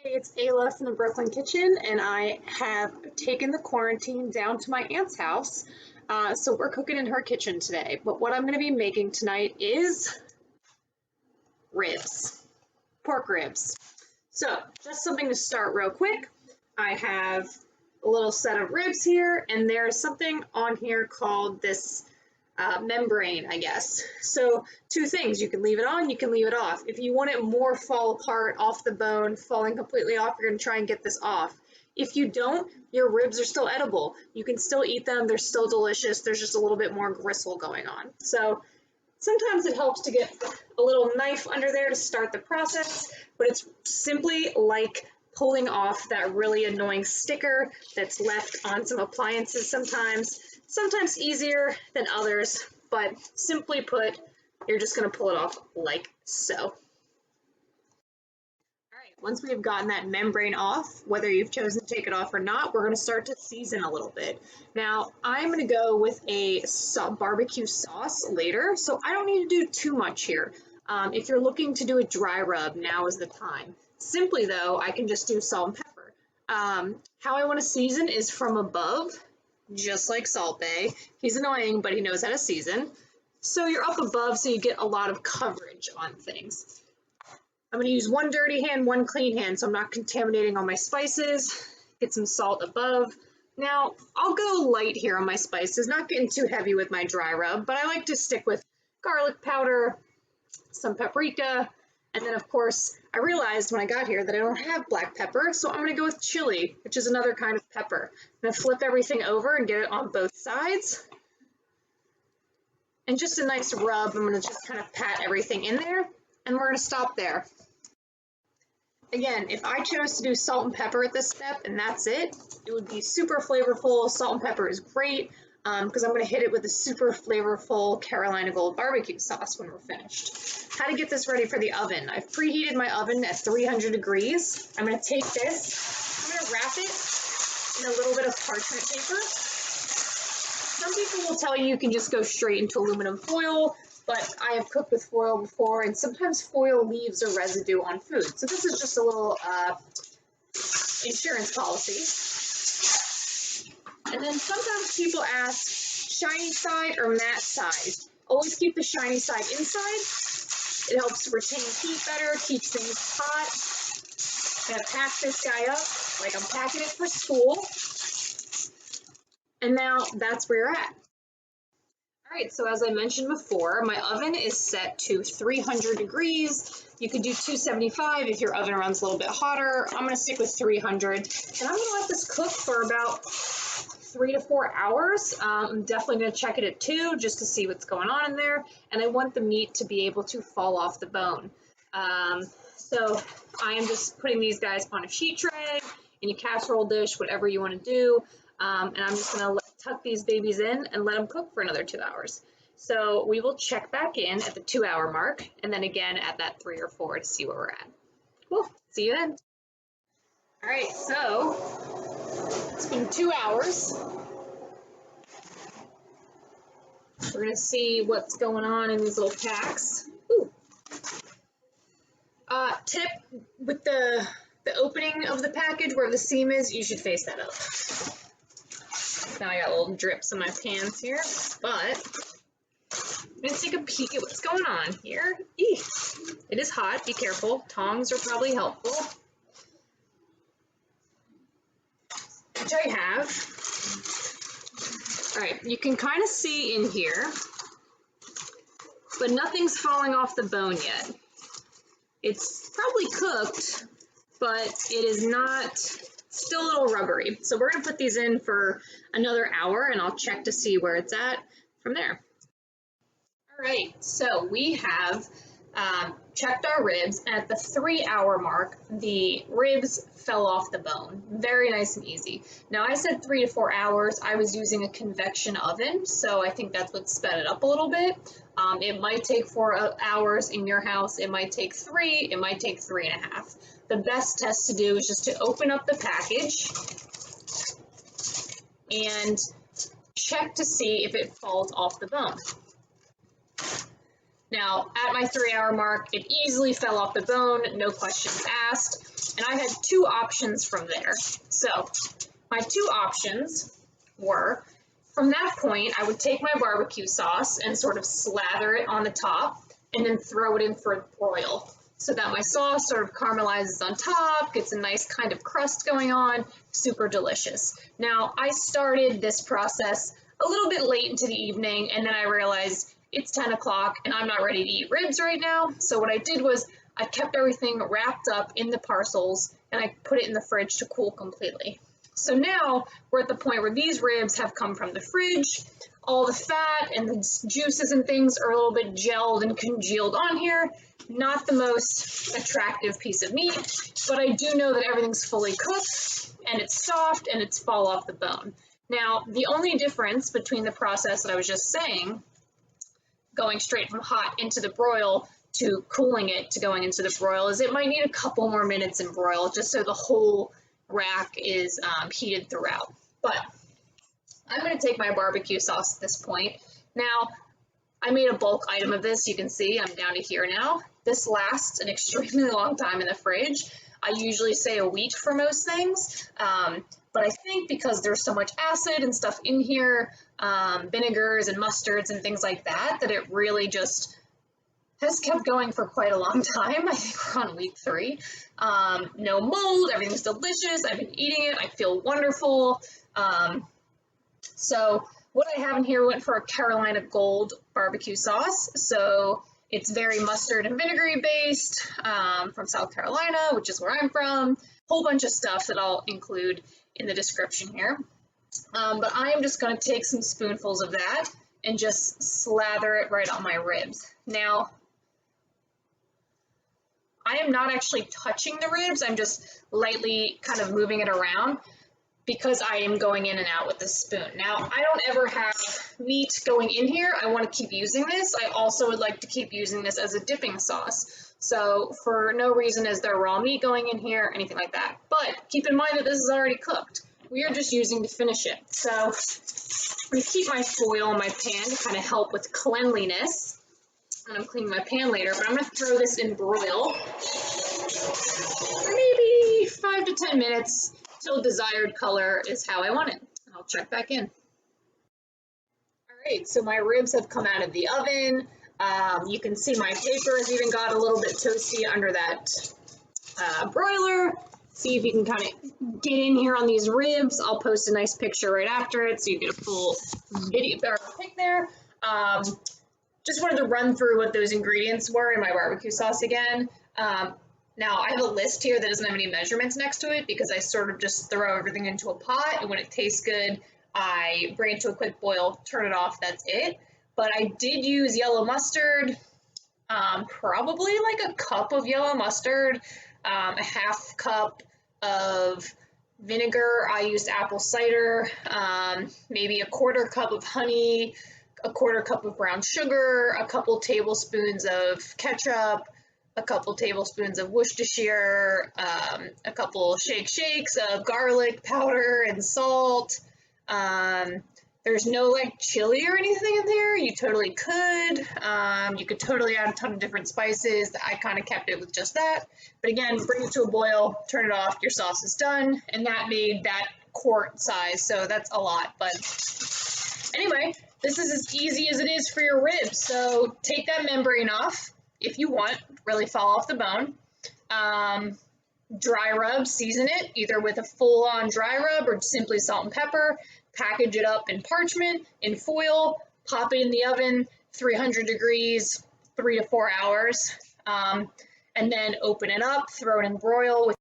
Hey, it's Ayla from the Brooklyn Kitchen, and I have taken the quarantine down to my aunt's house. So we're cooking in her kitchen today. But what I'm going to be making tonight is ribs, pork ribs. So just something to start real quick. I have a little set of ribs here, and there's something on here called this membrane, I guess. So two things, you can leave it on, you can leave it off. If you want it more fall apart off the bone, falling completely off, you're gonna try and get this off. If you don't, your ribs are still edible. You can still eat them, they're still delicious, there's just a little bit more gristle going on. So sometimes it helps to get a little knife under there to start the process, but it's simply like pulling off that really annoying sticker that's left on some appliances sometimes easier than others, but simply put, you're just going to pull it off like so. All right, once we've gotten that membrane off, whether you've chosen to take it off or not, we're going to start to season a little bit. Now, I'm going to go with a barbecue sauce later, so I don't need to do too much here. If you're looking to do a dry rub, now is the time. Simply though, I can just do salt and pepper. How I want to season is from above, just like Salt Bae. He's annoying, but he knows how to season. So you're up above, so you get a lot of coverage on things. I'm going to use one dirty hand, one clean hand, so I'm not contaminating all my spices. Get some salt above. Now, I'll go light here on my spices, not getting too heavy with my dry rub, but I like to stick with garlic powder, some paprika, and then of course, I realized when I got here that I don't have black pepper, so I'm gonna go with chili, which is another kind of pepper. I'm gonna flip everything over and get it on both sides. And just a nice rub, I'm gonna just kind of pat everything in there, and we're gonna stop there. Again, if I chose to do salt and pepper at this step, and that's it, it would be super flavorful. Salt and pepper is great, because I'm going to hit it with a super flavorful Carolina Gold barbecue sauce when we're finished. How to get this ready for the oven. I've preheated my oven at 300 degrees. I'm going to take this, I'm going to wrap it in a little bit of parchment paper. Some people will tell you can just go straight into aluminum foil, but I have cooked with foil before, and sometimes foil leaves a residue on food. So this is just a little insurance policy. And then sometimes people ask, shiny side or matte side? Always keep the shiny side inside. It helps retain heat better, keeps things hot. I'm gonna pack this guy up like I'm packing it for school. And now that's where you're at. All right, so as I mentioned before, my oven is set to 300 degrees. You could do 275 if your oven runs a little bit hotter. I'm gonna stick with 300, and I'm gonna let this cook for about 3 to 4 hours. I'm definitely going to check it at 2 just to see what's going on in there, and I want the meat to be able to fall off the bone. So I am just putting these guys on a sheet tray, in a casserole dish, whatever you want to do, and I'm just going to tuck these babies in and let them cook for another 2 hours. So we will check back in at the 2-hour mark, and then again at that 3 or 4 to see where we're at. Cool, see you then. All right, so it's been 2 hours. We're gonna see what's going on in these little packs. Ooh. Tip with the opening of the package where the seam is, you should face that up. Now I got little drips in my pans here, but I'm gonna take a peek at what's going on here. Eee. It is hot, be careful. Tongs are probably helpful. Which I have. All right, you can kind of see in here, but nothing's falling off the bone yet. It's probably cooked, but it is not, still a little rubbery. So we're gonna put these in for another hour, and I'll check to see where it's at from there. All right, so we have checked our ribs, and at the 3-hour mark, the ribs fell off the bone. Very nice and easy. Now I said 3 to 4 hours. I was using a convection oven, so I think that's what sped it up a little bit. It might take 4 hours in your house. It might take 3. It might take 3.5. The best test to do is just to open up the package and check to see if it falls off the bone. Now, at my 3-hour mark, it easily fell off the bone, no questions asked, and I had two options from there. So, my two options were, from that point, I would take my barbecue sauce and sort of slather it on the top, and then throw it in for broil, so that my sauce sort of caramelizes on top, gets a nice kind of crust going on, super delicious. Now, I started this process a little bit late into the evening, and then I realized it's 10 o'clock and I'm not ready to eat ribs right now. So what I did was I kept everything wrapped up in the parcels and I put it in the fridge to cool completely. So now we're at the point where these ribs have come from the fridge. All the fat and the juices and things are a little bit gelled and congealed on here. Not the most attractive piece of meat, but I do know that everything's fully cooked and it's soft and it's fall off the bone. Now, the only difference between the process that I was just saying, going straight from hot into the broil to cooling it to going into the broil, is it might need a couple more minutes in broil just so the whole rack is heated throughout. But I'm going to take my barbecue sauce at this point. Now, I made a bulk item of this. You can see I'm down to here now. This lasts an extremely long time in the fridge. I usually say a week for most things, but I think because there's so much acid and stuff in here, vinegars and mustards and things like that, that it really just has kept going for quite a long time. I think we're on week 3. No mold, everything's delicious. I've been eating it. I feel wonderful. So what I have in here went for a Carolina Gold barbecue sauce. So it's very mustard and vinegary based, from South Carolina, which is where I'm from. Whole bunch of stuff that I'll include in the description here. But I am just going to take some spoonfuls of that and just slather it right on my ribs. Now, I am not actually touching the ribs. I'm just lightly kind of moving it around, because I am going in and out with the spoon. Now, I don't ever have meat going in here. I want to keep using this. I also would like to keep using this as a dipping sauce. So for no reason is there raw meat going in here, anything like that. But keep in mind that this is already cooked. We are just using to finish it. So I'm going to keep my foil in my pan to kind of help with cleanliness. And I'm cleaning my pan later, but I'm going to throw this in broil for maybe 5 to 10 minutes. Till desired color is how I want it. I'll check back in. All right, so my ribs have come out of the oven. You can see my paper has even got a little bit toasty under that broiler. See if you can kind of get in here on these ribs. I'll post a nice picture right after it so you get a full video or pic there. Just wanted to run through what those ingredients were in my barbecue sauce again. Now, I have a list here that doesn't have any measurements next to it because I sort of just throw everything into a pot, and when it tastes good, I bring it to a quick boil, turn it off, that's it. But I did use yellow mustard, probably like a cup of yellow mustard, a half cup of vinegar. I used apple cider, maybe a quarter cup of honey, a quarter cup of brown sugar, a couple tablespoons of ketchup, a couple tablespoons of Worcestershire, a couple shakes of garlic powder and salt. There's no like chili or anything in there. You totally could. You could totally add a ton of different spices. I kind of kept it with just that. But again, bring it to a boil, turn it off, your sauce is done. And that made that quart size, so that's a lot. But anyway, this is as easy as it is for your ribs. So take that membrane off if you want, really fall off the bone. Dry rub, season it either with a full-on dry rub or simply salt and pepper. Package it up in parchment, in foil, pop it in the oven, 300 degrees, 3 to 4 hours, and then open it up, throw it in broil with